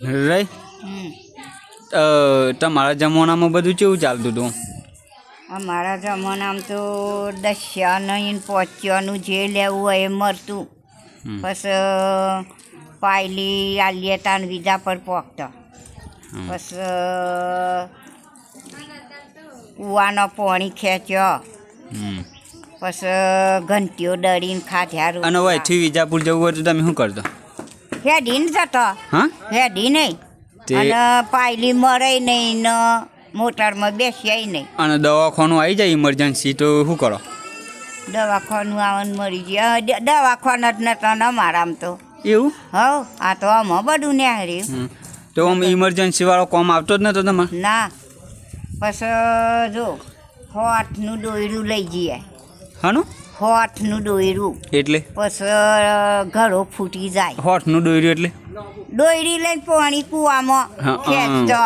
રહી તમારા જમાનામાં બધું કેવું ચાલતું હતું? અમારા જમાનામાં તો દસ્યાનું પોચ્યાનું જે લેવું હોય એ મળતું. પછી પાયલી આલીએ તાન વિઝા પર પહોંચતા. પછી કૂવાનો પાણી ખેંચ્યો. પછી ઘંટીઓ દળીને ખાધ્યા. અને વયથી વિજાપુર જવું હોય તો તમે શું કરતો? હેડીને જતો. હા, હેડી નહીં. અને પાયલી મળે નહીં ને મોટરમાં બેસ્યાય નહીં. અને દવાખાનું આવી જાય ઇમરજન્સી તો શું કરો? દવાખાનું આવવાનું મરી ગયા. દવાખાના જ નતા ને અમારામ તો. એવું? હવ આ તો આમાં બધું ન્યાર્યું. તો આમ ઇમરજન્સી વાળો કોમ આવતો જ નતો તમારે? ના. પછી જો હોઠનું દોયરું લઈ જઈએ. હાનું? હોઠનું દોયરું. એટલે? પછી ઘરો ફૂટી જાય. હોઠનું દોર્યું એટલે? દોયરી લઈને પાણી કૂવામાં ખેંચતો.